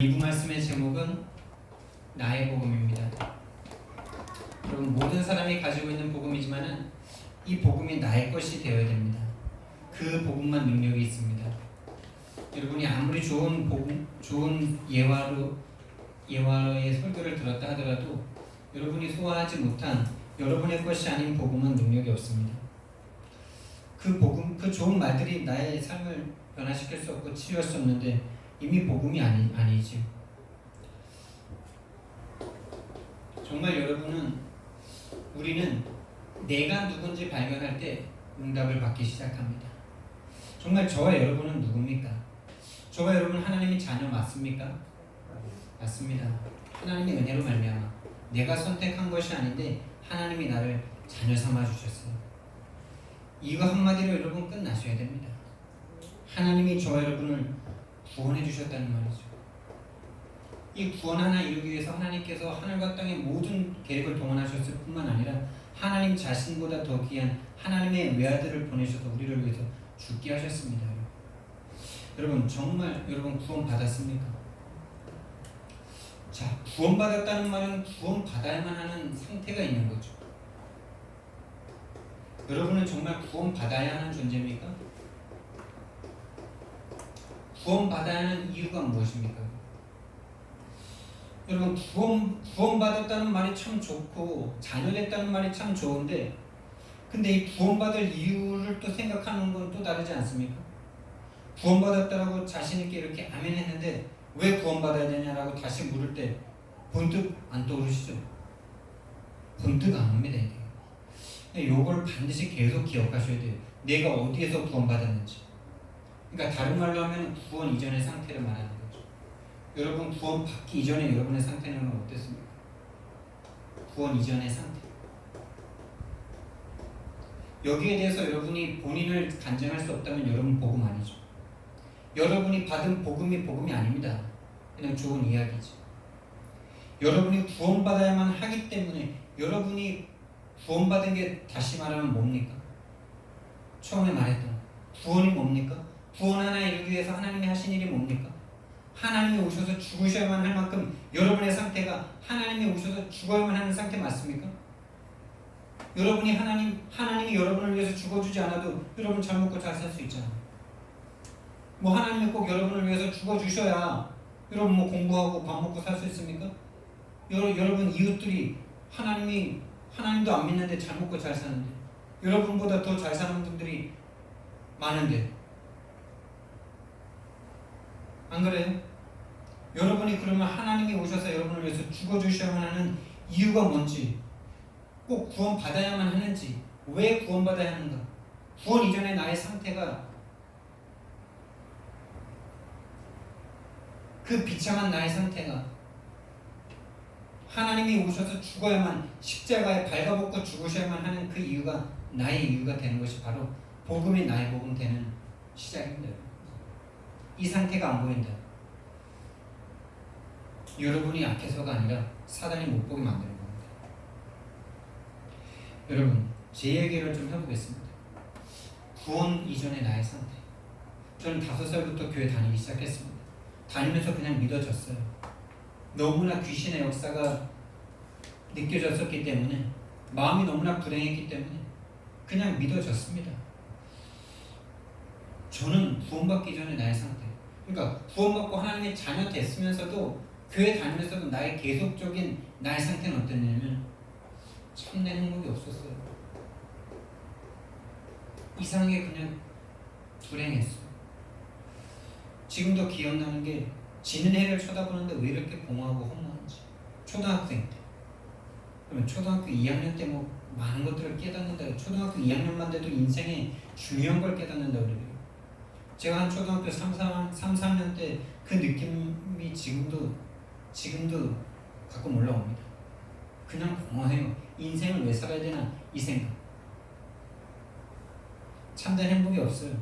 이부 말씀의 제목은 나의 복음입니다. 여러분, 모든 사람이 가지고 있는 복음이지만은 이 복음이 나의 것이 되어야 됩니다. 그 복음만 능력이 있습니다. 여러분이 아무리 좋은 복음, 좋은 예화의 설교를 들었다 하더라도 여러분이 소화하지 못한 여러분의 것이 아닌 복음은 능력이 없습니다. 그 복음, 그 좋은 말들이 나의 삶을 변화시킬 수 없고 치유할 수 없는데 이미 복음이 아니지. 정말 우리는 내가 누군지 발견할 때 응답을 받기 시작합니다. 정말 저와 여러분은 누굽니까? 저와 여러분 하나님의 자녀 맞습니까? 맞습니다. 하나님의 은혜로 말미암아 내가 선택한 것이 아닌데 하나님이 나를 자녀 삼아 주셨어요. 이거 한마디로 여러분 끝나셔야 됩니다. 하나님이 저와 여러분을 구원해 주셨다는 말이죠. 이 구원 하나 이루기 위해서 하나님께서 하늘과 땅의 모든 계획을 동원하셨을 뿐만 아니라 하나님 자신보다 더 귀한 하나님의 외아들을 보내셔서 우리를 위해서 죽게 하셨습니다. 여러분, 정말 여러분 구원 받았습니까? 자, 구원 받았다는 말은 구원 받아야만 하는 상태가 있는 거죠. 여러분은 정말 구원 받아야 하는 존재입니까? 구원 받아야 하는 이유가 무엇입니까? 여러분, 구원 받았다는 말이 참 좋고 자녀됐다는 말이 참 좋은데, 근데 이 구원 받을 이유를 또 생각하는 건 또 다르지 않습니까? 구원 받았다라고 자신 있게 이렇게 아멘 했는데 왜 구원 받아야 되냐라고 다시 물을 때 번뜩 안 떠오르시죠? 번뜩 안 옵니다. 이게 요걸 반드시 계속 기억하셔야 돼요. 내가 어디에서 구원 받았는지. 그러니까 다른 말로 하면 구원 이전의 상태를 말하는 거죠. 여러분, 구원 받기 이전에 여러분의 상태는 어땠습니까? 구원 이전의 상태. 여기에 대해서 여러분이 본인을 간증할 수 없다면 여러분 복음 아니죠. 여러분이 받은 복음이 아닙니다. 그냥 좋은 이야기지. 여러분이 구원받아야만 하기 때문에, 여러분이 구원받은 게 다시 말하면 뭡니까? 처음에 말했던 구원이 뭡니까? 구원 하나 이루기 위해서 하나님이 하신 일이 뭡니까? 하나님이 오셔서 죽으셔야만 할 만큼 여러분의 상태가 하나님이 오셔서 죽어야만 하는 상태 맞습니까? 하나님이 여러분을 위해서 죽어주지 않아도 여러분 잘 먹고 잘 살 수 있잖아요. 뭐 하나님이 꼭 여러분을 위해서 죽어주셔야 여러분 뭐 공부하고 밥 먹고 살 수 있습니까? 여러분 이웃들이 하나님도 안 믿는데 잘 먹고 잘 사는데, 여러분보다 더 잘 사는 분들이 많은데, 안 그래요? 여러분이 그러면 하나님이 오셔서 여러분을 위해서 죽어주셔야만 하는 이유가 뭔지, 꼭 구원 받아야만 하는지, 왜 구원 받아야 하는가? 구원 이전의 나의 상태가, 그 비참한 나의 상태가 하나님이 오셔서 죽어야만, 십자가에 발가벗고 죽으셔야만 하는 그 이유가 나의 이유가 되는 것이 바로 복음이 나의 복음 되는 시작입니다. 이 상태가 안 보인다. 여러분이 약해서가 아니라 사단이 못 보게 만드는 겁니다. 여러분, 제 얘기를 좀 해보겠습니다. 구원 이전의 나의 상태. 저는 5살부터 교회 다니기 시작했습니다. 다니면서 그냥 믿어졌어요. 너무나 귀신의 역사가 느껴졌었기 때문에, 마음이 너무나 불행했기 때문에 그냥 믿어졌습니다. 저는 구원받기 전에 나의 상태, 그러니까 구원받고 하나님의 자녀 됐으면서도 교회 다니면서도 나의 계속적인 나의 상태는 어땠냐면 참된 행복이 없었어요. 이상하게 그냥 불행했어요. 지금도 기억나는 게, 지는 해를 쳐다보는데 왜 이렇게 공허하고 허무한지. 초등학생 때, 그러면 초등학교 2학년 때 뭐 많은 것들을 깨닫는다. 초등학교 2학년만 돼도 인생에 중요한 걸 깨닫는다 그래요. 제가 한 초등학교 3, 4학년 때 그 느낌이 지금도 가끔 올라옵니다. 그냥 공허해요. 인생을 왜 살아야 되나, 이 생각. 참된 행복이 없어요.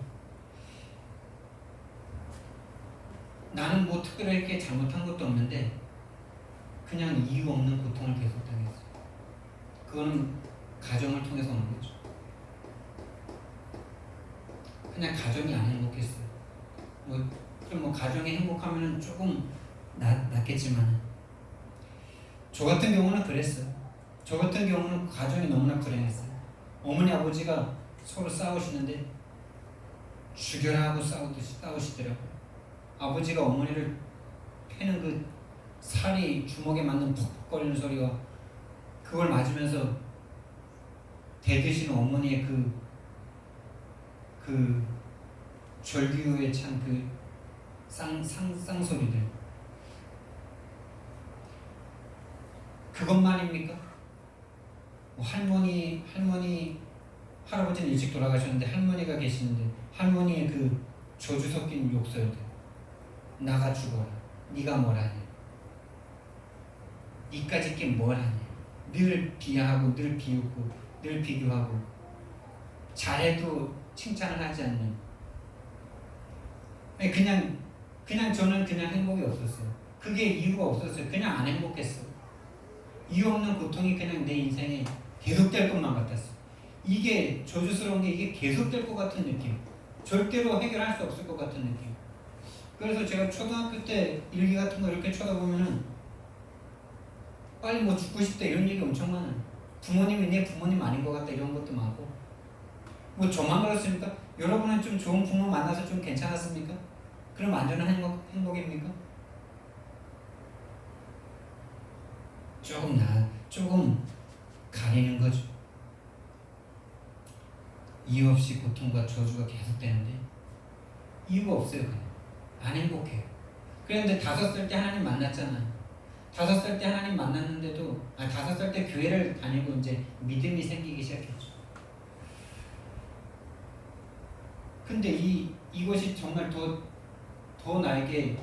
나는 뭐 특별하게 잘못한 것도 없는데 그냥 이유 없는 고통을 계속 당했어요. 그거는 가정을 통해서 오는 거죠. 그냥 가정이 안 행복했어요. 그럼 가정이 행복하면 조금 낫겠지만 저 같은 경우는 그랬어요. 저 같은 경우는 가정이 너무나 불행했어요. 어머니 아버지가 서로 싸우시는데 죽여라 하고 싸우시더라고요. 아버지가 어머니를 패는 그 살이 주먹에 맞는 퍽퍽거리는 소리가 그걸 맞으면서 대드시는 어머니의 그 절규에 찬 그 쌍소리들 그것만입니까? 할머니 할아버지는 일찍 돌아가셨는데 할머니가 계시는데 할머니의 그 저주 섞인 욕설들 나가 죽어라 네가 뭘 하냐 니까짓 게 뭘 하냐 늘 비하하고 늘 비웃고 늘 비교하고 잘해도 칭찬을 하지 않는 그냥 저는 그냥 행복이 없었어요. 그게 이유가 없었어요. 그냥 안 행복했어요. 이유 없는 고통이 그냥 내 인생에 계속될 것만 같았어요. 이게 저주스러운 게 이게 계속될 것 같은 느낌. 절대로 해결할 수 없을 것 같은 느낌. 그래서 제가 초등학교 때 일기 같은 거 이렇게 쳐다보면은 빨리 뭐 죽고 싶다 이런 얘기 엄청 많아요. 부모님이 내 부모님 아닌 것 같다 이런 것도 많고 뭐 저만 그렇습니까? 여러분은 좀 좋은 부모 만나서 좀 괜찮았습니까? 그럼 완전한 행복입니까? 조금 가리는 거죠. 이유 없이 고통과 저주가 계속되는데 이유가 없어요. 그냥 안 행복해요. 그런데 5살 때 하나님 만났잖아요. 5살 때 하나님 만났는데도 5살 때 교회를 다니고 이제 믿음이 생기기 시작했죠. 근데 이것이 정말 더 나에게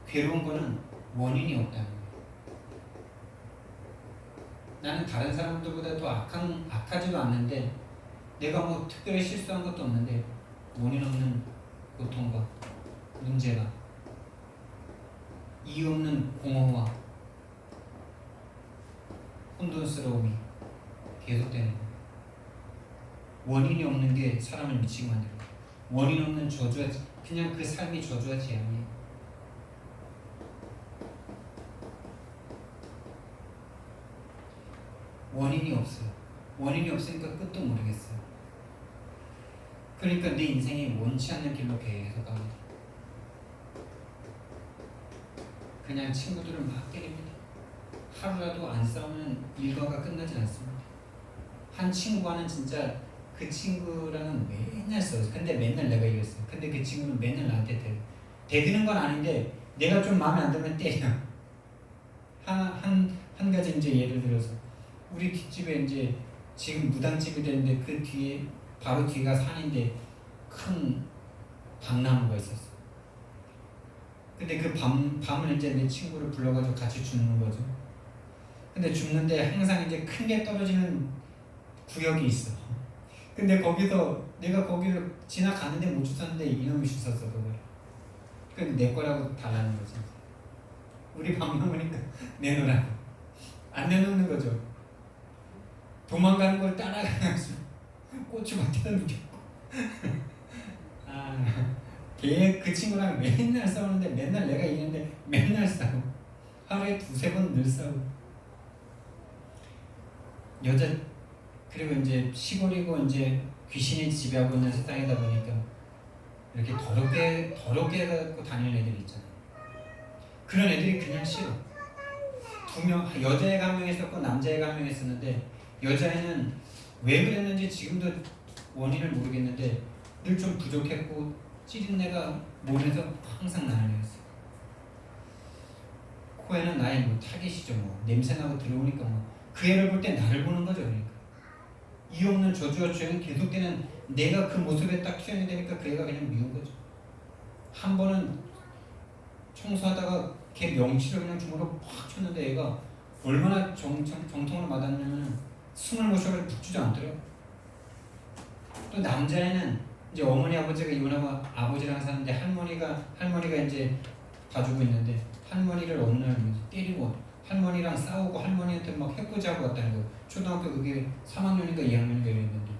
괴로운 거는 원인이 없다는 거예요. 나는 다른 사람들보다 더 악하지도 않는데 내가 뭐 특별히 실수한 것도 없는데 원인 없는 고통과 문제가 이유 없는 공허와 혼돈스러움이 계속되는 거예요. 원인이 없는 게 사람을 미치게 만들어요. 원인 없는 저주와 그냥 그 삶이 저주와 재앙이에요. 원인이 없어요. 원인이 없으니까 끝도 모르겠어요. 그러니까 내 인생이 원치 않는 길로 계속 갑니다. 그냥 친구들을 막 때립니다. 하루라도 안 싸우면 일과가 끝나지 않습니다. 한 친구와는 진짜 그 친구랑은 맨날 싸웠어요. 근데 맨날 내가 이겼어요. 근데 그 친구는 맨날 나한테 대드는 건 아닌데 내가 좀 마음에 안 들면 때려. 한 가지 이제 예를 들어서 우리 뒷집에 이제 지금 무당집이 되는데 그 뒤에 바로 뒤가 산인데 큰 밤나무가 있었어. 근데 그 밤을 이제 내 친구를 불러가지고 같이 줍는 거죠. 근데 줍는데 항상 이제 큰 게 떨어지는 구역이 있어. 근데 내가 거기를 지나갔는데 못 주웠는데 이놈이 주웠어 그걸. 근데 내 거라고 달라는 거지. 우리 밥 먹으니까 내놓으라고. 안 내놓는 거죠. 도망가는 걸 따라가면서 고추밭에다 누겼고. 걔 친구랑 맨날 싸우는데 맨날 내가 이기는데 맨날 싸우고 하루에 2-3번 늘 싸우고. 그리고 이제 시골이고 이제 귀신이 지배하고 있는 세상이다 보니까 이렇게 더럽게 갖고 다니는 애들이 있잖아요. 그런 애들이 그냥 싫어. 2명, 여자애가 1명 있었고 남자애가 1명 있었는데 여자애는 왜 그랬는지 지금도 원인을 모르겠는데 늘 좀 부족했고 찌린내가 몸에서 항상 나는 애였어요. 코에는 나의 뭐 타깃이죠. 뭐 냄새나고 들어오니까 그 애를 볼 때 나를 보는 거죠. 그러니까 이유 없는 저주와 죄는 계속되는 내가 그 모습에 딱 투영이 되니까 그 애가 그냥 미운 거죠. 한 번은 청소하다가 걔 명치를 그냥 주먹으로 팍 쳤는데 애가 얼마나 정통을 맞았냐면 숨을 못 쉬어서 푹 주저앉더래요. 또 남자애는 이제 어머니 아버지가 이혼하고 아버지랑 사는데 할머니가 이제 봐주고 있는데 할머니를 어느 날 때리고 할머니랑 싸우고 할머니한테 막 해코지하고 갔다는 거예요. 초등학교 그게 3학년인가 2학년인가 이랬는데.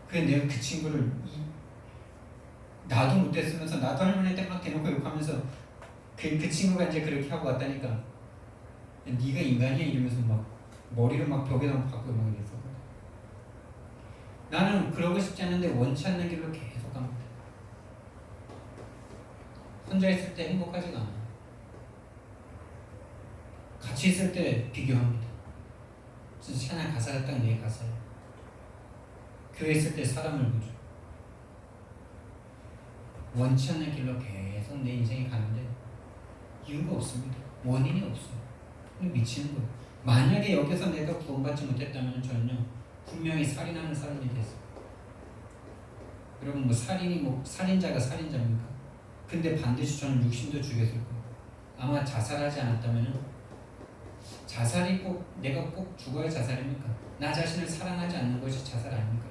그래 내가 그 친구를 나도 못했으면서 나도 할머니한테 막 대놓고 욕하면서 그 친구가 이제 그렇게 하고 왔다니까 네가 인간이야 이러면서 막 머리를 막 벽에다 박고 막 이랬어. 나는 그러고 싶지 않은데 원치 않는 길로 계속 갑니다. 혼자 있을 때 행복하지가 않아. 같이 있을 때 비교합니다. 진짜 찬양 가사가 딱 내 가사예요. 교회 있을 때 사람을 보죠. 원치 않는 길로 계속 내 인생이 가는데 이유가 없습니다. 원인이 없어요. 미치는 거예요. 만약에 여기서 내가 구원받지 못했다면 저는요 분명히 살인하는 사람이 됐어요. 여러분 뭐 살인이 뭐 살인자가 살인자입니까? 근데 반드시 저는 육신도 죽였을 거예요. 아마 자살하지 않았다면 자살이 꼭 내가 꼭 죽어야 자살입니까? 나 자신을 사랑하지 않는 것이 자살 아닙니까?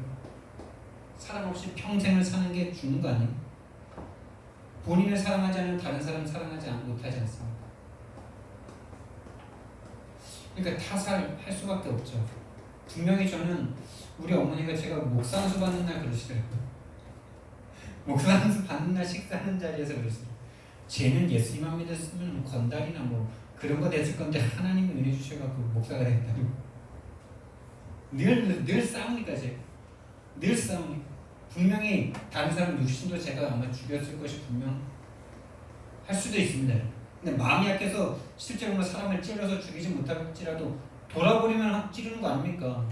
사랑 없이 평생을 사는 게 죽는 거 아니에요? 본인을 사랑하지 않으면 다른 사람 사랑하지 못하지 않습니까? 그러니까 타살할 수밖에 없죠. 분명히 저는 우리 어머니가 제가 목상수 받는 날 그러시더라고요. 목상수 받는 날 식사하는 자리에서 그러시더라고요. 쟤는 예수님만 믿었으면 건달이나 뭐 그런 거 됐을 건데 하나님이 은혜 주셔가지고 목사가 됐다고. 늘 싸우니까 제가 늘 싸우니까 분명히 다른 사람 육신도 제가 아마 죽였을 것이 분명 할 수도 있습니다. 근데 마음이 약해서 실제로 뭐 사람을 찔러서 죽이지 못할지라도 돌아버리면 찌르는 거 아닙니까?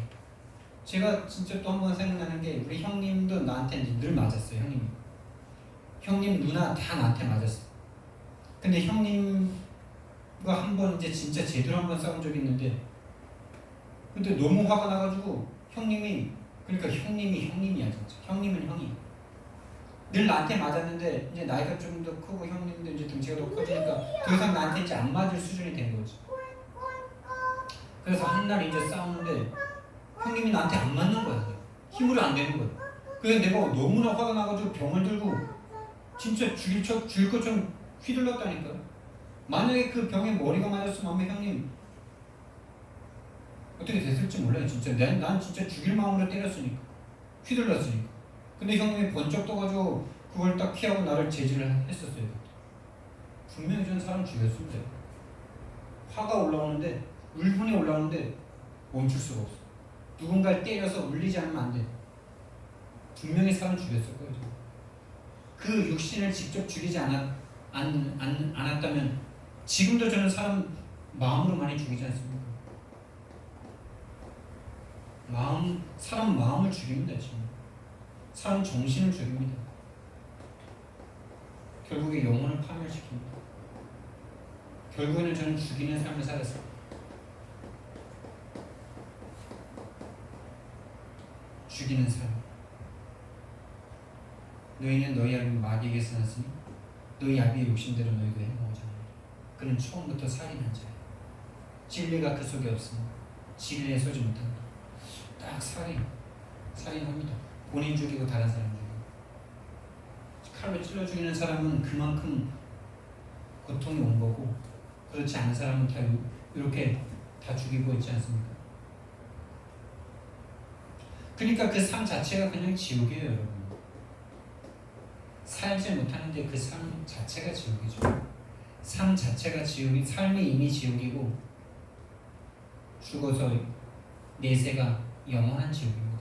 제가 진짜 또 한 번 생각나는 게 우리 형님도 나한테 늘 맞았어요. 형님 누나 다 나한테 맞았어요. 근데 형님과 한 번 이제 진짜 제대로 한 번 싸운 적이 있는데 근데 너무 화가 나가지고 형님이 그러니까 형님이야 진짜. 형님은 형이 늘 나한테 맞았는데 이제 나이가 좀 더 크고 형님도 이제 등치가 더 커지니까 더 이상 나한테 이제 안 맞을 수준이 된 거지. 그래서 한 날 이제 싸우는데 형님이 나한테 안 맞는 거야. 힘으로 안 되는 거야. 그래서 내가 너무나 화가 나가지고 병을 들고 진짜 죽일 것처럼 휘둘렀다니까. 만약에 그 병에 머리가 맞았으면 아마 형님 어떻게 됐을지 몰라요. 진짜 난 진짜 죽일 마음으로 때렸으니까 휘둘렀으니까. 근데 형님이 번쩍 떠가지고 그걸 딱 피하고 나를 제지를 했었어요. 분명히 전 사람 죽였습니다. 화가 올라오는데 울분이 올라오는데 멈출 수가 없어. 누군가를 때려서 울리지 않으면 안 돼. 분명히 사람 죽였을 거예요. 그 육신을 직접 죽이지 않았다면 지금도 저는 사람 마음으로 많이 죽이지 않습니까? 사람 마음을 죽입니다. 지금 사람 정신을 죽입니다. 결국에 영혼을 파멸시킵니다. 결국에는 저는 죽이는 삶을 살았어요. 죽이는 삶. 너희는 너희 아비 마귀에게서 났으니 너희 아비의 욕심대로 너희도 행하고자 하느니라. 그는 처음부터 살인한 자야. 진리가 그 속에 없으니 진리에 서지 못한다. 딱 살인합니다. 본인 죽이고 다른 사람 죽이고. 칼로 찔러 죽이는 사람은 그만큼 고통이 온 거고 그렇지 않은 사람은 다 이렇게 다 죽이고 있지 않습니까? 그러니까 그 삶 자체가 그냥 지옥이에요, 여러분. 살지 못하는데 그 삶 자체가 지옥이죠. 삶 자체가 지옥이, 삶이 이미 지옥이고 죽어서 내세가 영원한 지옥입니다.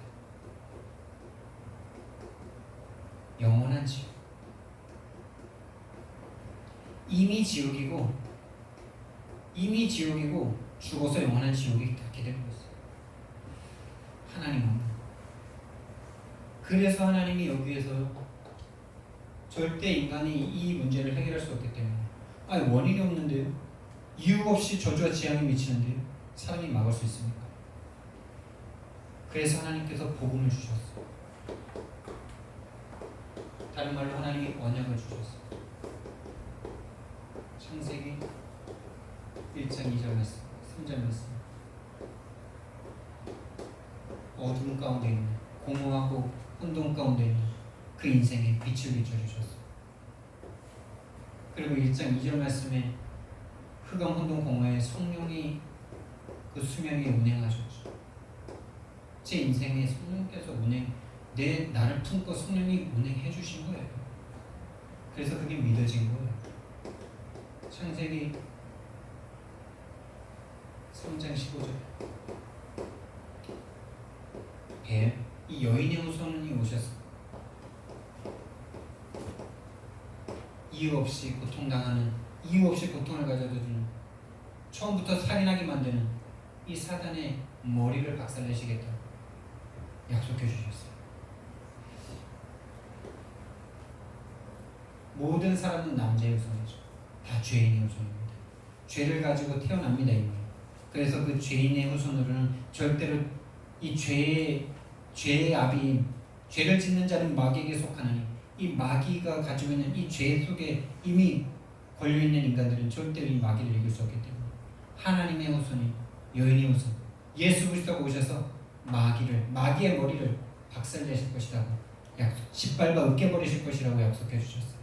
영원한 지옥. 이미 지옥이고 죽어서 영원한 지옥이 닿게 되는 것이죠. 하나님은 그래서 하나님이 여기에서 절대 인간이 이 문제를 해결할 수 없기 때문에 원인이 없는데요. 이유 없이 저주와 재앙이 미치는데요. 사람이 막을 수 있습니까? 그래서 하나님께서 복음을 주셨어요. 다른 말로 하나님이 언약을 주셨어요. 창세기 1장 2절 말씀, 3절 말씀. 어둠 가운데 있는 공허하고 혼돈 가운데 있는 그 인생에 빛을 비춰주셨어요. 그리고 1장 2절 말씀에 흑암 혼돈 공허에 성령이 그 수명에 운행하셨죠. 제 인생에 성령께서 나를 품고 성령이 운행해 주신 거예요. 그래서 그게 믿어진 거예요. 창세기 3장 15절. 이 여인의 후손이 오셔서 이유 없이 고통당하는, 이유 없이 고통을 가져다주는, 처음부터 살인하게 만드는 이 사단의 머리를 박살내시겠다 약속해 주셨어요. 모든 사람은 남자의 후손이죠. 다 죄인의 후손입니다. 죄를 가지고 태어납니다. 이미. 그래서 그 죄인의 후손으로는 절대로 이 죄의 아비인, 죄를 짓는 자는 마귀에게 속하나니, 이 마귀가 가지고 있는 이 죄 속에 이미 걸려있는 인간들은 절대로 이 마귀를 이길 수 없기 때문에 하나님의 후손이, 여인의 후손, 예수 그리스도가 오셔서 마귀의 머리를 박살내실 것이라고 짓밟아 으깨버리실 것이라고 약속해 주셨어요.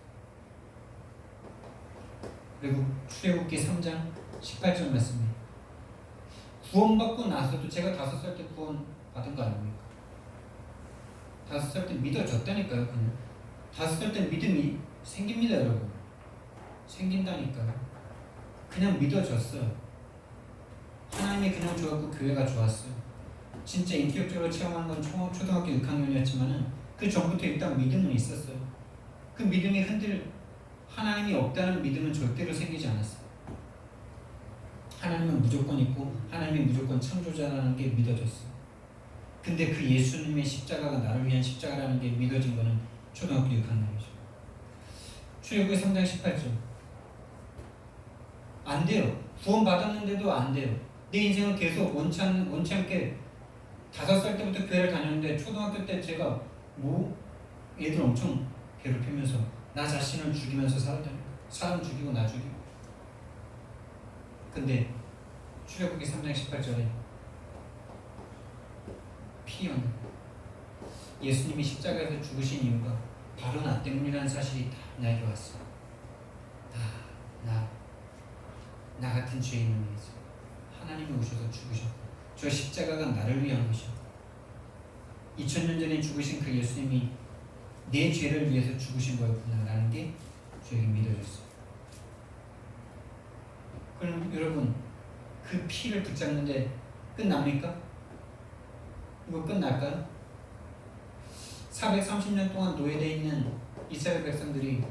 그리고 출애굽기 3장 18절 말씀입니다. 구원받고 나서도, 제가 5살 때 구원 받은 거 아닙니까? 5살 때 믿어졌다니까요. 그냥 5살 때 믿음이 생깁니다, 여러분. 생긴다니까요. 그냥 믿어졌어요. 하나님이 그냥 좋았고 교회가 좋았어요. 진짜 인격적으로 체험한 건 초등학교 6학년이었지만은 그 전부터 일단 믿음은 있었어요. 그 믿음이 하나님이 없다는 믿음은 절대로 생기지 않았어요. 하나님은 무조건 있고 하나님이 무조건 창조자라는 게 믿어졌어요. 근데 그 예수님의 십자가가 나를 위한 십자가라는 게 믿어진 거는 초등학교 6학년이죠. 출애굽기 3장 18절. 안 돼요. 구원 받았는데도 안 돼요. 내 인생은 계속 원치 않게 5살 때부터 교회를 다녔는데 초등학교 때 제가 애들 엄청 괴롭히면서 나 자신을 죽이면서 살았다니까. 사람 죽이고 나 죽이고. 근데 출애굽기 3장 18절에 피언, 예수님이 십자가에서 죽으신 이유가 바로 나 때문이라는 사실이 다 나에게 왔어. 나 같은 죄인을 위해서 하나님이 오셔서 죽으셨고, 저 십자가가 나를 위한 것이었고, 2000년 전에 죽으신 그 예수님이 내 죄를 위해서 죽으신 거였구나라는 게 저에게 믿어졌어요. 그럼 여러분, 그 피를 붙잡는데 끝납니까? 이거 끝날까요? 430년 동안 노예되어 있는 이스라엘 백성들이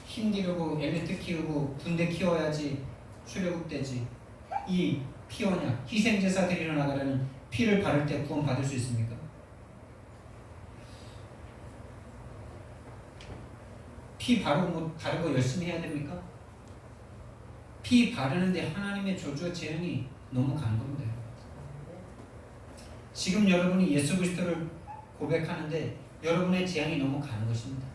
힘기르고 엘리트 키우고 군대 키워야지 출애굽되지, 이 피언약, 희생제사 드리러 나가라는 피를 바를 때 구원 받을 수 있습니까? 피 바르고 열심히 해야 됩니까? 피 바르는데 하나님의 저주와 재앙이 너무 간 겁니다. 지금 여러분이 예수 그리스도를 고백하는데 여러분의 재앙이 너무 가는 것입니다.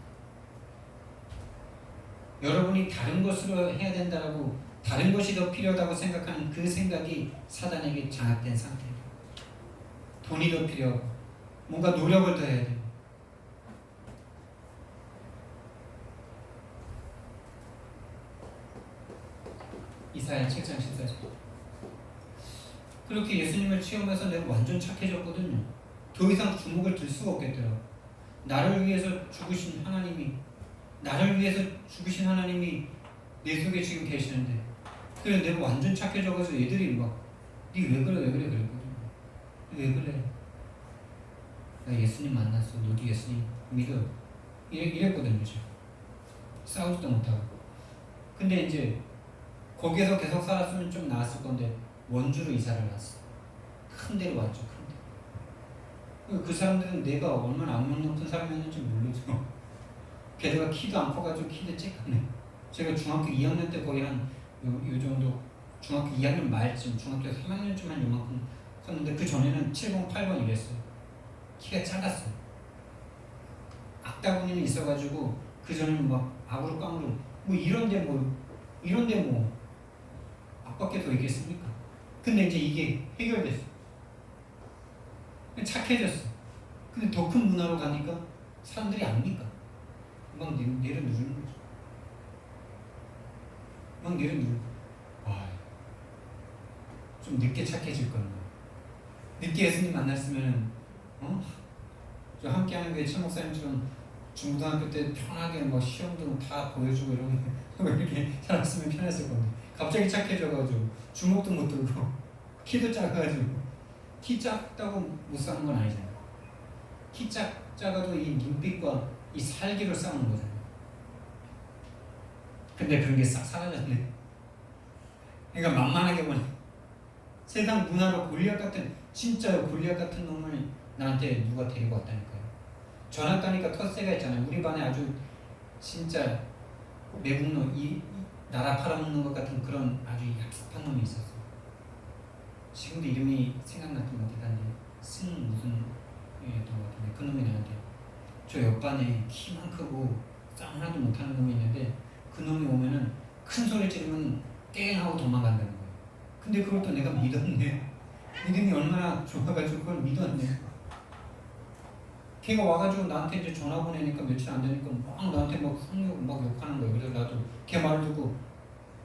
여러분이 다른 것으로 해야 된다라고, 다른 것이 더 필요하다고 생각하는 그 생각이 사단에게 장악된 상태예요. 돈이 더 필요하고 뭔가 노력을 더 해야 돼요. 이사야 7장 14절. 그렇게 예수님을 체험해서 내가 완전 착해졌거든요. 더 이상 주목을 들 수가 없겠더라고. 나를 위해서 죽으신 하나님이 내 속에 지금 계시는데, 그래 내가 완전 착해져가지고 애들이 막 니 왜 그래 그랬거든요. 왜 그래? 나 예수님 만났어. 너도 예수님 믿어. 이랬거든요. 제가 싸우지도 못하고. 근데 이제 거기에서 계속 살았으면 좀 나았을 건데 원주로 이사를 왔어. 큰 데로 왔죠. 큰 데. 그 사람들은 내가 얼마나 악명 높은 사람이었는지 모르죠. 게다가 키도 안 커가지고 키도 쬐까네. 제가 중학교 2학년 때 거의 요 정도, 중학교 2학년 말쯤, 중학교 3학년쯤 한 요만큼 컸는데 그 전에는 7번, 8번 이랬어요. 키가 작았어요. 악다구니는 있어가지고 그 전에는 막 아우르 이런데 앞밖에 더 있겠습니까? 근데 이제 이게 해결됐어. 착해졌어. 근데 더 큰 문화로 가니까 사람들이 압니까? 막 내려누르는 거죠. 막 내려누르고. 좀 늦게 착해질 거는. 늦게 예수님 만났으면, 저 함께하는 게 최 목사님처럼 중고등학교 때 편하게 뭐 시험도 다 보여주고 이러면 이렇게 살았으면 편했을 건데 갑자기 착해져가지고 주먹도 못 들고 키도 작아가지고 키 작다고 못 사는 건 아니잖아요. 키 작아도 이 눈빛과 이 살기로 싸우는 거잖아요. 근데 그런 게 싹 사라졌네. 그러니까 만만하게 보니 세상 문화로 골리앗 같은 진짜 골리앗 같은 놈을 나한테 누가 데리고 왔다니까요. 전학 가니까 텃세가 있잖아요. 우리 반에 아주 진짜 매국노 이 나라 팔아먹는 것 같은 그런 아주 얍삽한 놈이 있었어. 지금도 이름이 생각나긴 못하는데 승 무슨 였던 것 같은데 그 놈이 나한테 저 옆반에 키만 크고 싸움 하나도 못하는 놈이 있는데 그 놈이 오면은 큰 소리 지르면 땡 하고 도망간다는 거예요. 근데 그걸 또 내가 믿었네. 믿음이 얼마나 좋아가지고 그걸 믿었네. 걔가 와가지고 나한테 이제 전화 보내니까 며칠 안 되니까 막 나한테 막 욕하는 거예요. 그래서 나도 걔 말을 듣고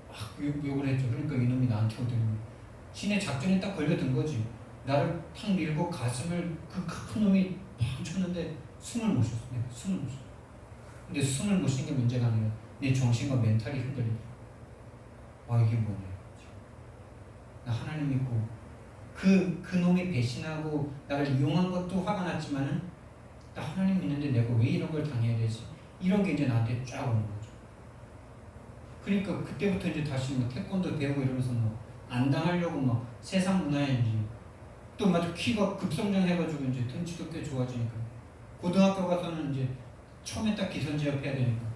막 욕을 했죠. 그러니까 이놈이 나한테 오더니 신의 작전이 딱 걸려든 거지. 나를 탁 밀고 가슴을 그 큰 놈이 팍 쳤는데 숨을 못 쉬었어. 내가 숨을 못 쉬었어. 근데 숨을 못 쉬는 게 문제가 아니라 내 정신과 멘탈이 흔들려. 아 이게 뭐냐. 나 하나님 믿고 그 놈이 배신하고 나를 이용한 것도 화가 났지만은 나 하나님 믿는데 내가 왜 이런 걸 당해야 되지? 이런 게 이제 나한테 쫙 오는 거죠. 그러니까 그때부터 이제 다시 뭐 태권도 배우고 이러면서 뭐 안 당하려고 막 세상 문화인지 또 마저 키가 급성장해가지고 이제 등치도 꽤 좋아지니까 고등학교 가서는 이제 처음에 딱 기선제압 해야 되니까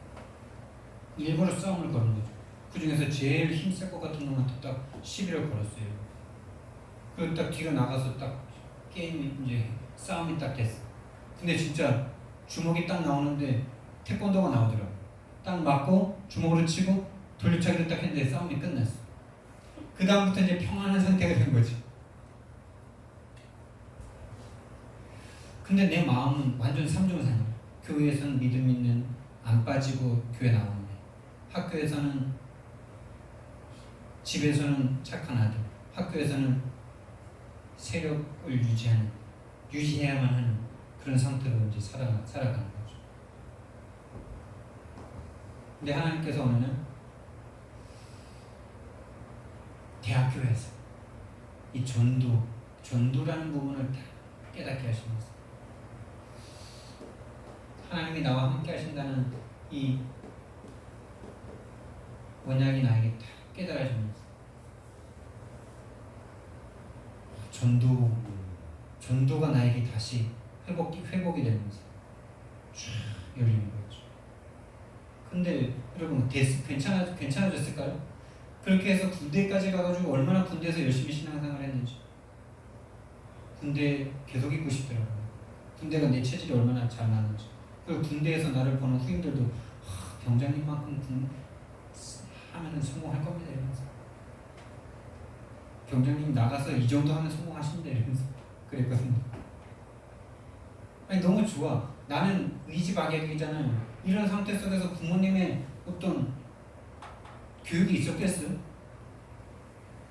일부러 싸움을 거는 거죠. 그 중에서 제일 힘셀 것 같은 놈한테 딱 시비를 걸었어요. 그리고 딱 뒤로 나가서 딱 게임이 이제 싸움이 딱 됐어. 근데 진짜 주먹이 딱 나오는데 태권도가 나오더라고. 딱 맞고 주먹으로 치고 돌려차기를 딱 했는데 싸움이 끝났어. 그 다음부터 이제 평안한 상태가 된 거지. 근데 내 마음은 완전 삼중상이야. 교회에서는 믿음 있는 안 빠지고 교회 나오는데 학교에서는 집에서는 착한 아들, 학교에서는 세력을 유지해야만 하는 그런 상태로 이제 살아가는 거죠. 근데 하나님께서 오늘은 대학교에서 이 전도라는 부분을 다 깨닫게 하시면서 하나님이 나와 함께 하신다는 이 원약이 나에게 다 깨달아지면서 전도가 나에게 다시 회복이 되면서 쫙 열리는 거죠. 근데 여러분 괜찮아졌을까요? 그렇게 해서 군대까지 가가지고 얼마나 군대에서 열심히 신앙생활을 했는지 군대 계속 있고 싶더라고요. 군대가 내 체질이 얼마나 잘 맞는지. 그리고 군대에서 나를 보는 후임들도 병장님만큼 하면은 성공할 겁니다 이러면서 병장님 나가서 이 정도 하면 성공하신대 이러면서 그랬거든요. 아니 너무 좋아. 나는 의지박약이잖아요. 이런 상태 속에서 부모님의 어떤 교육이 있었겠어요?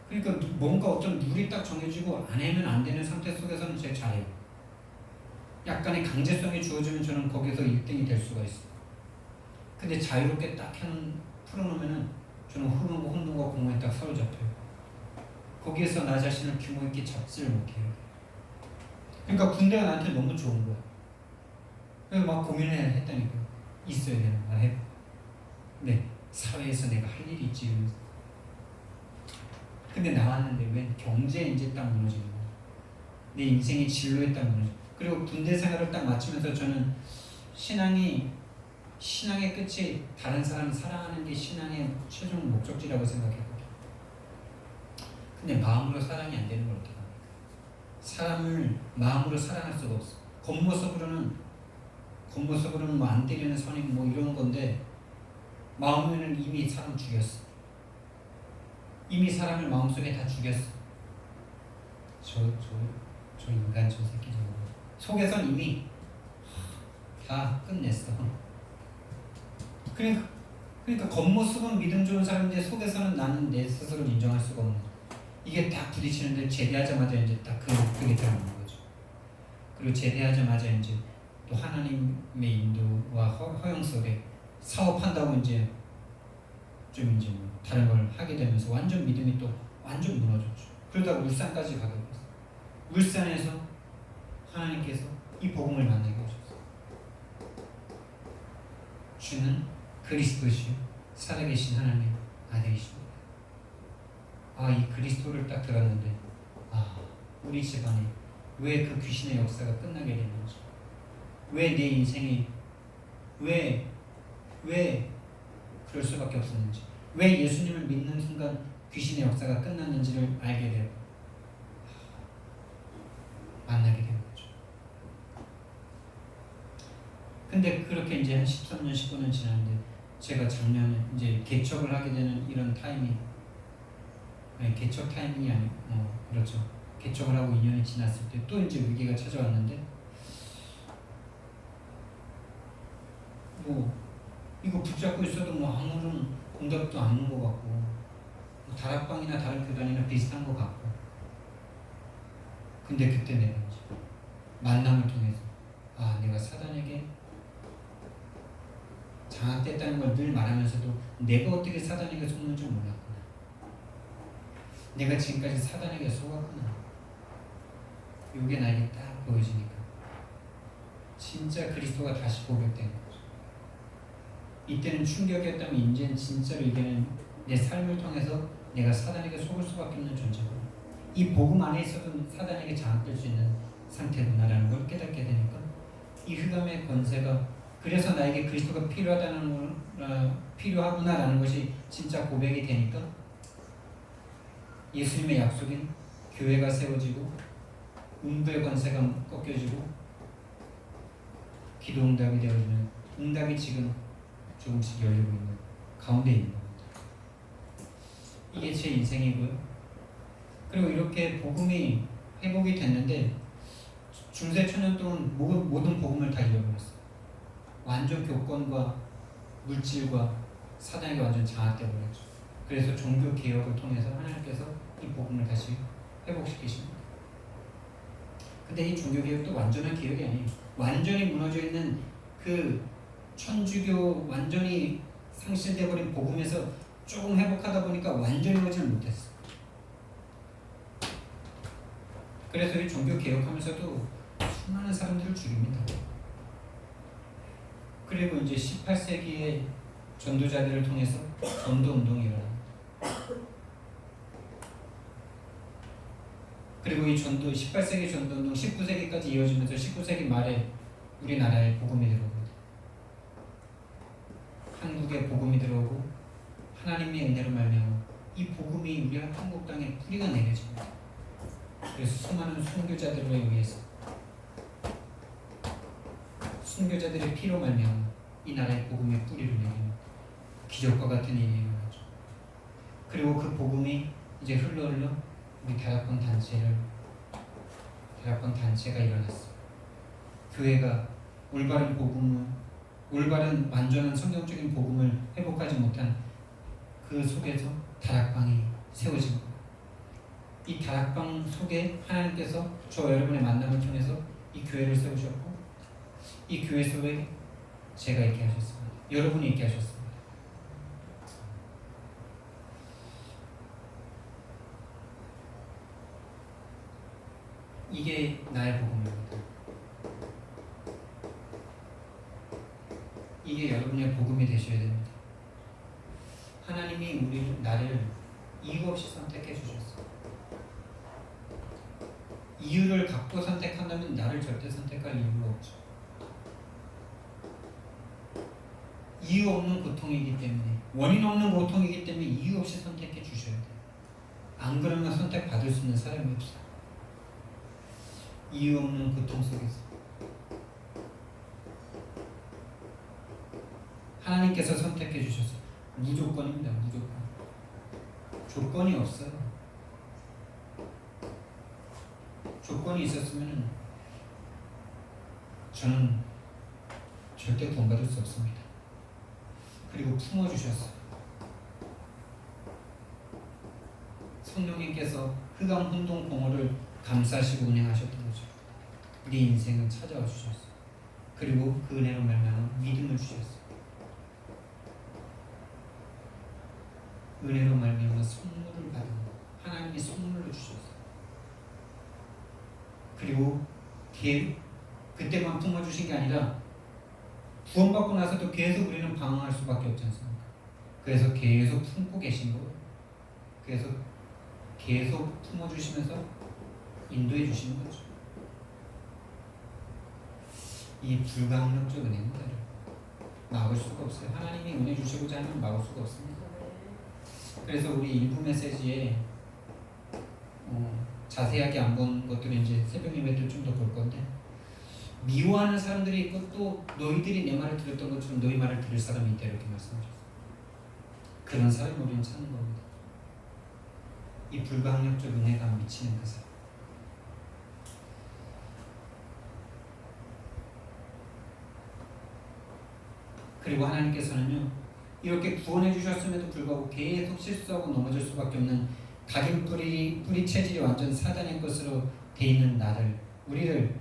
그러니까 뭔가 어떤 룰이 딱 정해지고 안 하면 안 되는 상태 속에서는 제가 잘해요. 약간의 강제성이 주어지면 저는 거기서 1등이 될 수가 있어요. 근데 자유롭게 딱 풀어놓으면은 저는 혼돈과 공허에 딱 사로잡혀요. 거기에서 나 자신을 규모 있게 잡지를 못해요. 그러니까 군대가 나한테 너무 좋은 거야. 그래서 막 고민을 했다니까요. 있어야 되는 거야. 네, 사회에서 내가 할 일이 있지. 이러면서. 근데 나왔는데 왜 경제에 이제 딱 무너지는 거야. 내 인생의 진로에 딱 무너져. 그리고 군대 생활을 딱 마치면서 저는 신앙의 끝이 다른 사람을 사랑하는 게 신앙의 최종 목적지라고 생각했거든요. 근데 마음으로 사랑이 안 되는 걸 어떻게 합니까? 사람을 마음으로 사랑할 수가 없어. 겉모습으로는 뭐 안 때리는 선임 뭐 이런 건데 마음에는 이미 사람 죽였어. 이미 사람을 마음속에 다 죽였어. 저 인간 저 새끼 저거 속에선 이미 다 끝냈어. 그러니까 겉모습은 믿음 좋은 사람인데 속에서는 나는 내 스스로를 인정할 수가 없는. 이게 딱 부딪히는데 제대하자마자 이제 딱 그게 들어오는 거죠. 그리고 제대하자마자 이제 또 하나님의 인도와 허용 속에 사업한다고 이제 좀 이제 뭐 다른 걸 하게 되면서 완전 믿음이 또 완전 무너졌죠. 그러다가 울산까지 가게 됐어요. 울산에서 하나님께서 이 복음을 만나게 하셨어요. 주는 그리스도시요 살아계신 하나님의 아들이십니다. 이 그리스도를 딱 들었는데 우리 집안에 왜 그 귀신의 역사가 끝나게 됐는지, 왜 내 인생이 왜 그럴 수밖에 없었는지, 왜 예수님을 믿는 순간 귀신의 역사가 끝났는지를 알게 되고 만나게 된 거죠. 근데 그렇게 이제 한 13년, 19년 지났는데 제가 작년에 이제 개척을 하게 되는 이런 타이밍, 개척 타이밍이 아니고 그렇죠. 개척을 하고 2년이 지났을 때 또 이제 위기가 찾아왔는데 뭐 이거 붙잡고 있어도 뭐 아무런 응답도 안 오는 것 같고, 뭐 다락방이나 다른 교단이나 비슷한 것 같고, 근데 그때 내가 이제 만남을 통해서 내가 사단에게 장악됐다는 걸 늘 말하면서도 내가 어떻게 사단에게 속는 줄 몰랐구나. 내가 지금까지 사단에게 속았구나. 이게 나에게 딱 보여지니까 진짜 그리스도가 다시 고백된 거죠. 이때는 충격이었다면 이제는 진짜로 이제는 내 삶을 통해서 내가 사단에게 속을 수밖에 없는 존재고, 이 복음 안에 있어도 사단에게 장악될 수 있는 상태구나라는 걸 깨닫게 되니까 이 흑암의 권세가, 그래서 나에게 그리스도가 필요하구나라는 것이 진짜 고백이 되니까 예수님의 약속인 교회가 세워지고 음부의 권세가 꺾여지고 기도 응답이 되어지는 응답이 지금 조금씩 열리고 있는 가운데 있는 겁니다. 이게 제 인생이고요. 그리고 이렇게 복음이 회복이 됐는데 중세 천년 동안 모든 복음을 다 잃어버렸어요. 완전 교권과 물질과 사단에게 완전 장악되어 버렸죠. 그래서 종교 개혁을 통해서 하나님께서 이 복음을 다시 회복시키십니다. 근데 이 종교 개혁도 완전한 개혁이 아니에요. 완전히 무너져 있는 그 천주교 완전히 상실돼 버린 복음에서 조금 회복하다 보니까 완전히 오질 못했어. 그래서 이 종교 개혁하면서도 수많은 사람들을 죽입니다. 그리고 이제 18세기의 전도자들을 통해서 전도 운동이 일어납니다. 그리고 이 전도 18세기 전도 운동 19세기까지 이어지면서 19세기 말에 우리나라에 복음이 들어옵니다. 한국에 복음이 들어오고 하나님의 은혜로 말미암아 이 복음이 우리 한국 땅에 뿌리가 내려집니다. 그래서 수많은 순교자들을 위해서 순교자들의 피로 말미암아 이 나라의 복음의 뿌리를 내리는 기적과 같은 일이 일어나죠. 그리고 그 복음이 이제 흘러 우리 다락방 단체가 일어났어요. 교회가 올바른 완전한 성경적인 복음을 회복하지 못한 그 속에서 다락방이 세워진 거예요. 이 다락방 속에 하나님께서 저와 여러분의 만남을 통해서 이 교회를 세우셨고, 이 교회 속에 제가 있게 하셨습니다. 여러분이 있게 하셨습니다. 이게 나의 복음입니다. 이게 여러분의 복음이 되셔야 됩니다. 하나님이 나를 이유 없이 선택해 주셨어요. 이유를 갖고 선택한다면 나를 절대 선택할 이유가 없죠. 이유 없는 고통이기 때문에, 원인 없는 고통이기 때문에 이유 없이 선택해 주셔야 돼요. 안 그러면 선택받을 수 있는 사람이 없어요. 이유 없는 고통 속에서 하나님께서 선택해 주셔서 무조건입니다. 무조건. 조건이 없어요. 조건이 있었으면 저는 절대 구원받을 수 없습니다. 그리고 품어주셨어요. 성령님께서 흑암 혼동 공허를 감싸시고 운행하셨던 거죠. 우리 인생을 찾아와 주셨어요. 그리고 그 은혜로 말미암아 믿음을 주셨어요. 은혜로 말미암아 선물을 받은 하나님이 선물로 주셨어요. 그리고 그때만 품어주신 게 아니라 구원받고 나서도 계속 우리는 방황할 수밖에 없지 않습니까? 그래서 계속 품고 계신 거예요. 그래서 계속 품어주시면서 인도해 주시는 거죠. 이 불가항력적 은혜입니다. 막을 수가 없어요. 하나님이 은혜 주시고자 하면 막을 수가 없습니다. 그래서 우리 일부 메시지에 자세하게 안 본 것들은 이제 새벽 예배 때 좀 더 볼 건데, 미워하는 사람들이 있고 또 너희들이 내 말을 들었던 것처럼 너희 말을 들을 사람이 있다 이렇게 말씀하셨어요. 그런 사람을 우리는 찾는 겁니다. 이 불가항력적 은혜가 미치는 그 사람. 그리고 하나님께서는요, 이렇게 구원해 주셨음에도 불구하고 계속 실수하고 넘어질 수밖에 없는 각인 뿌리 체질이 완전 사단의 것으로 돼 있는 우리를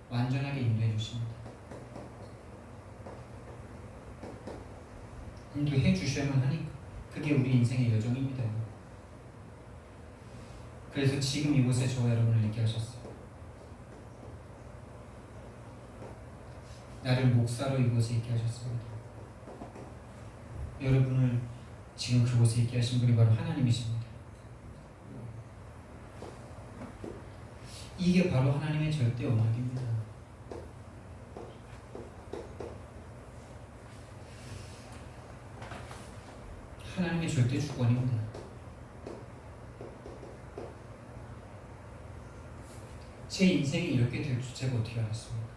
완전하게 인도해 주십니다. 인도해 주셔야만 하니까 그게 우리 인생의 여정입니다. 그래서 지금 이곳에 저와 여러분을 있게 하셨어요. 나를 목사로 이곳에 있게 하셨습니다. 여러분을 지금 그곳에 있게 하신 분이 바로 하나님이십니다. 이게 바로 하나님의 절대 언약입니다. 하나님의 절대 주권입니다. 제 인생이 이렇게 될 줄 제가 어떻게 알았습니까?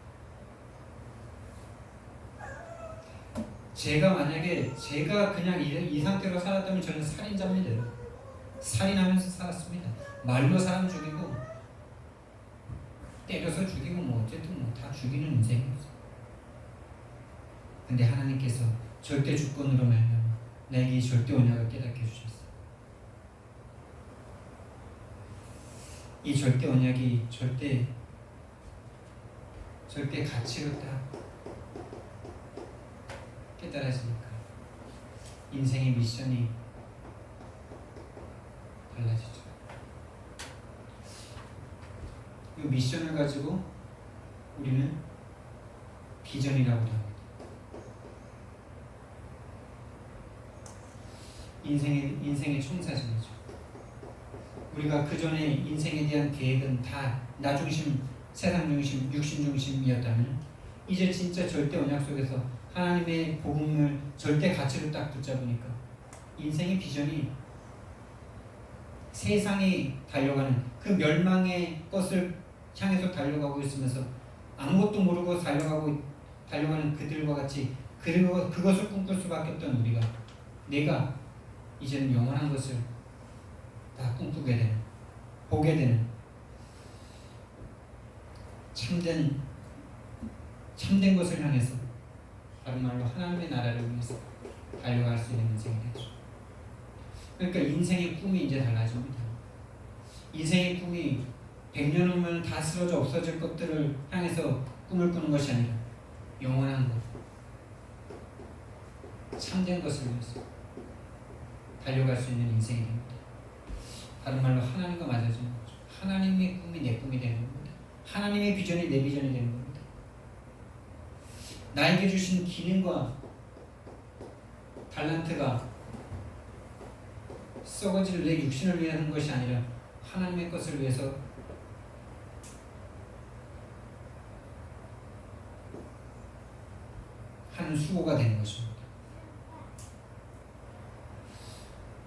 제가 그냥 이 상태로 살았다면 저는 살인자입니다. 살인하면서 살았습니다. 말로 사람 죽이고 때려서 죽이고 뭐 어쨌든 뭐 다 죽이는 인생이었어요. 근데 하나님께서 절대 주권으로 말미암아 나에게 이 절대 언약을 깨닫게 해주셨어요. 이 절대 언약이 절대 가치로 딱 깨달아지니까 인생의 미션이 달라지죠. 이 미션을 가지고 우리는 비전이라고도 합니다. 인생의 총사진이죠. 우리가 그 전에 인생에 대한 계획은 다 나 중심, 세상 중심, 육신 중심이었다면 이제 진짜 절대 언약 속에서 하나님의 복음을 절대 가치로 딱 붙잡으니까 인생의 비전이 세상이 달려가는 그 멸망의 것을 향해서 달려가고 있으면서 아무것도 모르고 달려가는 그들과 같이 그것을 꿈꿀 수밖에 없던 우리가 내가 이제는 영원한 것을 다 꿈꾸게 되는, 보게 되는 참된 것을 향해서 다른 말로 하나님의 나라를 위해서 달려갈 수 있는 인생이 되죠. 그러니까 인생의 꿈이 이제 달라집니다. 인생의 꿈이 100년 후면 다 쓰러져 없어질 것들을 향해서 꿈을 꾸는 것이 아니라 영원한 것, 참된 것을 위해서 달려갈 수 있는 인생이 됩니다. 다른 말로 하나님과 맞아지는 거죠. 하나님의 꿈이 내 꿈이 되는 겁니다. 하나님의 비전이 내 비전이 되는 겁니다. 나에게 주신 기능과 달란트가 썩어질 내 육신을 위한 것이 아니라 하나님의 것을 위해서 하는 수고가 되는 것입니다.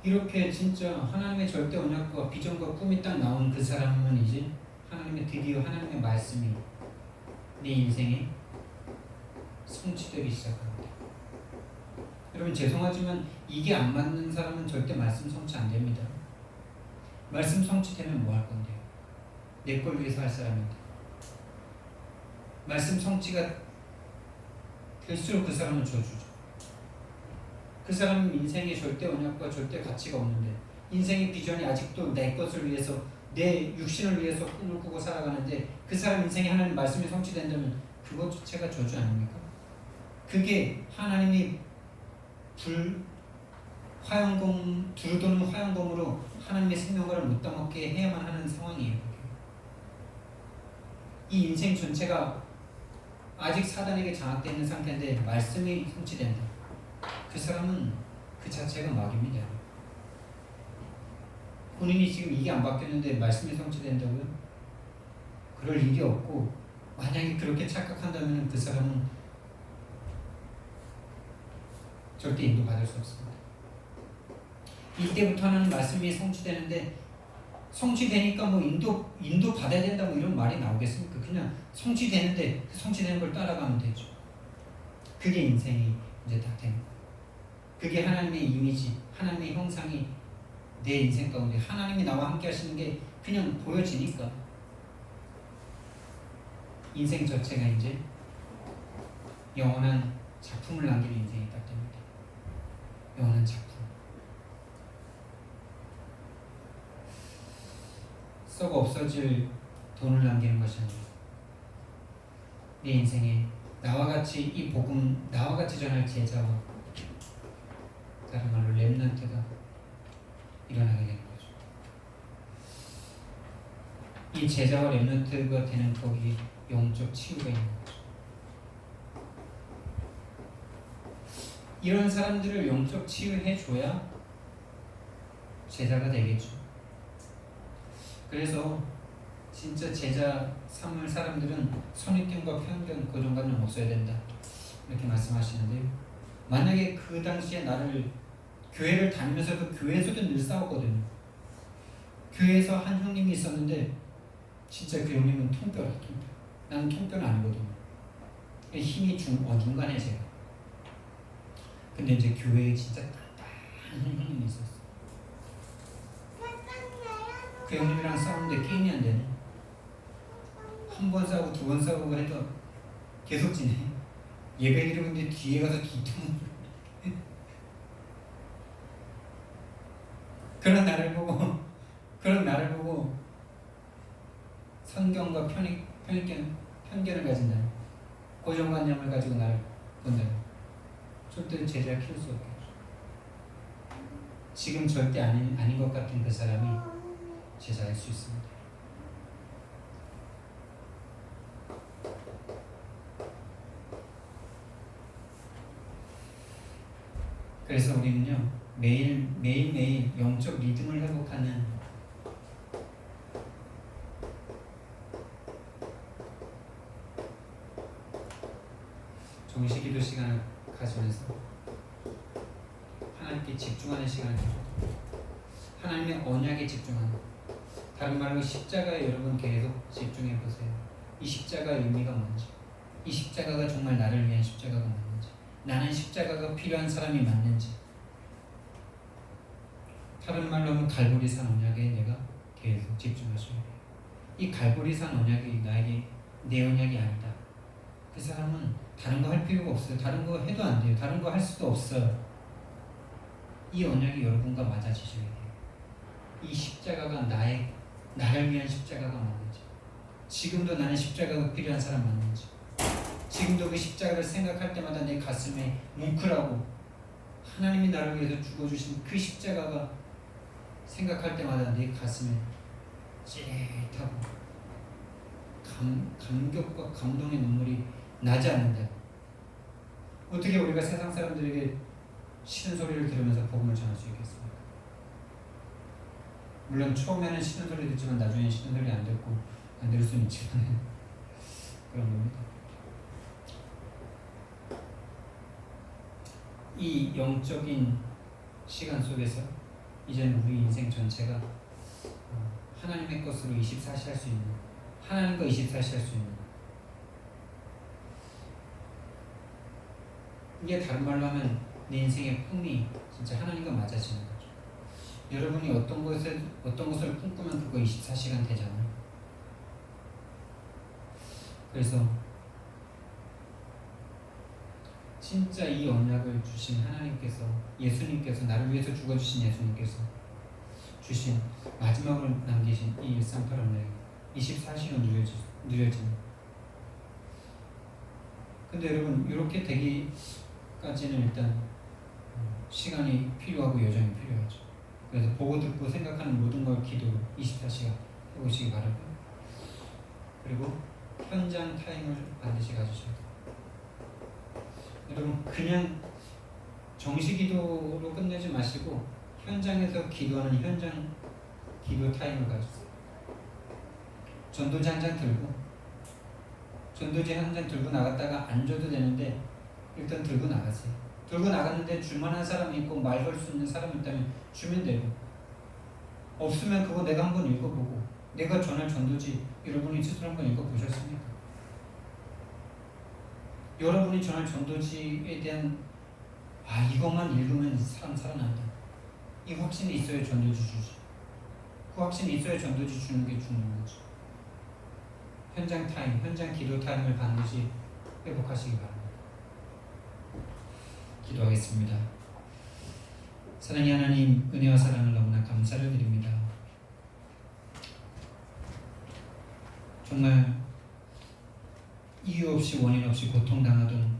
이렇게 진짜 하나님의 절대 언약과 비전과 꿈이 딱 나온 그 사람은 이제 드디어 하나님의 말씀이 내 인생에 성취되기 시작합니다. 여러분 죄송하지만 이게 안 맞는 사람은 절대 말씀 성취 안 됩니다. 말씀 성취되면 뭐 할 건데요? 내 걸 위해서 할 사람인데. 말씀 성취가 될수록 그 사람은 저주죠. 그 사람은 인생의 절대 언약과 절대 가치가 없는데 인생의 비전이 아직도 내 것을 위해서 내 육신을 위해서 꿈을 꾸고 살아가는데 그 사람 인생에 하나님 말씀이 성취된다면 그것조차가 저주 아닙니까? 그게 하나님이 두루도는 화영검으로 하나님의 생명을 못 따먹게 해야만 하는 상황이에요. 이 인생 전체가 아직 사단에게 장악되어 있는 상태인데 말씀이 성취된다. 그 사람은 그 자체가 마귀입니다. 본인이 지금 이게 안 바뀌었는데 말씀이 성취된다고요? 그럴 일이 없고, 만약에 그렇게 착각한다면 그 사람은 절대 인도받을 수 없습니다. 이때부터는 말씀이 성취되는데, 성취되니까 뭐 인도 받아야 된다 뭐 이런 말이 나오겠습니까? 그냥 성취되는데 그 성취되는 걸 따라가면 되죠. 그게 인생이 이제 다 되는 거예요. 그게 하나님의 이미지, 하나님의 형상이 내 인생 가운데, 하나님이 나와 함께 하시는 게 그냥 보여지니까 인생 자체가 이제 영원한 작품을 남기는 인생이 딱 됩니다. 영원한 작품. 썩어 없어질 돈을 남기는 것이 아니라 내 인생에 나와 같이 이 복음, 나와 같이 전할 제자와 다른 말로 렘넌트가 일어나게 되는 거죠. 이 제자와 렘넌트가 되는 거기 영적 치유가 있는 거죠. 이런 사람들을 영적 치유해줘야 제자가 되겠죠. 그래서 진짜 제자 삼을 사람들은 선입견과 편견, 고정관념 없어야 된다, 이렇게 말씀하시는데요. 만약에 그 당시에 나를 교회를 다니면서도, 교회에서도 늘 싸웠거든요. 교회에서 한 형님이 있었는데 진짜 그 형님은 통뼈라, 통뼈. 나는 통뼈는 아니거든요. 힘이 중간에 제가. 근데 이제 교회에 진짜 단단한 형님이 있었어. 그 형님이랑 싸우는데 게임이 안 되네. 한 번 싸우고 두 번 싸우고 해도 계속 지내. 예배 드리는데 뒤에 가서 뒤통을 그런 나를 보고 선경과 편견을 가진다, 고정관념을 가지고 나를 본다. 절대 제자를 키울 수 없겠죠. 지금 절대 아닌 것 같은 그 사람이 제자일 수 있습니다. 그래서 우리는요, 매일매일 영적 리듬을 회복하는 정식 기도 시간을 가지면서 하나님께 집중하는 시간을 가져요. 하나님의 언약에 집중하는, 다른 말로 십자가에 여러분 계속 집중해 보세요. 이 십자가의 의미가 뭔지, 이 십자가가 정말 나를 위한 십자가가 맞는지, 나는 십자가가 필요한 사람이 맞는지. 다른 말로 하면 갈보리산 언약에 내가 계속 집중하셔야 돼요. 이 갈보리산 언약이 나에게 내 언약이 아니다. 그 사람은 다른 거 할 필요가 없어요. 다른 거 해도 안 돼요. 다른 거 할 수도 없어요. 이 언약이 여러분과 맞아지셔야 돼요. 이 십자가가 나를 위한 십자가가 맞는지, 지금도 나는 십자가가 필요한 사람 맞는지, 지금도 그 십자가를 생각할 때마다 내 가슴에 뭉클하고, 하나님이 나를 위해서 죽어주신 그 십자가가 생각할 때마다 내 가슴에 찌릿하고 감격과 감동의 눈물이 나지 않는다. 어떻게 우리가 세상 사람들에게 싫은 소리를 들으면서 복음을 전할 수 있겠습니까? 물론 처음에는 싫은 소리 듣지만 나중에 싫은 소리 안 들을 수는 있지만 그런 겁니다. 이 영적인 시간 속에서 이제는 우리 인생 전체가 하나님의 것으로 24시 할 수 있는, 하나님과 24시 할 수 있는, 이게 다른 말로 하면 내 인생의 꿈이 진짜 하나님과 맞아지는 거죠. 여러분이 어떤 것을 꿈꾸면 그거 24시간 되잖아요. 그래서 진짜 이 언약을 주신 하나님께서, 예수님께서, 나를 위해서 죽어주신 예수님께서 주신 마지막으로 남기신 이 138 언약이 24시간 누려지는, 근데 여러분 이렇게 되기까지는 일단 시간이 필요하고 여정이 필요하죠. 그래서 보고 듣고 생각하는 모든 걸 기도로 24시간 해보시기 바라고요. 그리고 현장 타임을 반드시 가지셔야 돼요. 여러분 그냥 정시 기도로 끝내지 마시고 현장에서 기도하는 현장 기도 타임을 가지세요. 전도지 한 장 들고 전도지 한 장 들고 나갔다가 안 줘도 되는데 일단 들고 나가세요. 들고 나갔는데 줄만한 사람이 있고 말 걸 수 있는 사람이 있다면 주면 되고, 없으면 그거 내가 한번 읽어보고, 내가 전할 전도지 여러분이 스스로 한번 읽어보셨습니까? 여러분이 전할 전도지에 대한 이것만 읽으면 사람 살아난다, 이 확신이 있어야 전도지 주지. 그 확신이 있어야 전도지 주는 게 중요한 거죠. 현장 타임, 현장 기도 타임을 반드시 회복하시기 바랍니다. 기도하겠습니다. 사랑의 하나님, 은혜와 사랑을 너무나 감사를 드립니다. 정말 이유 없이 원인 없이 고통당하던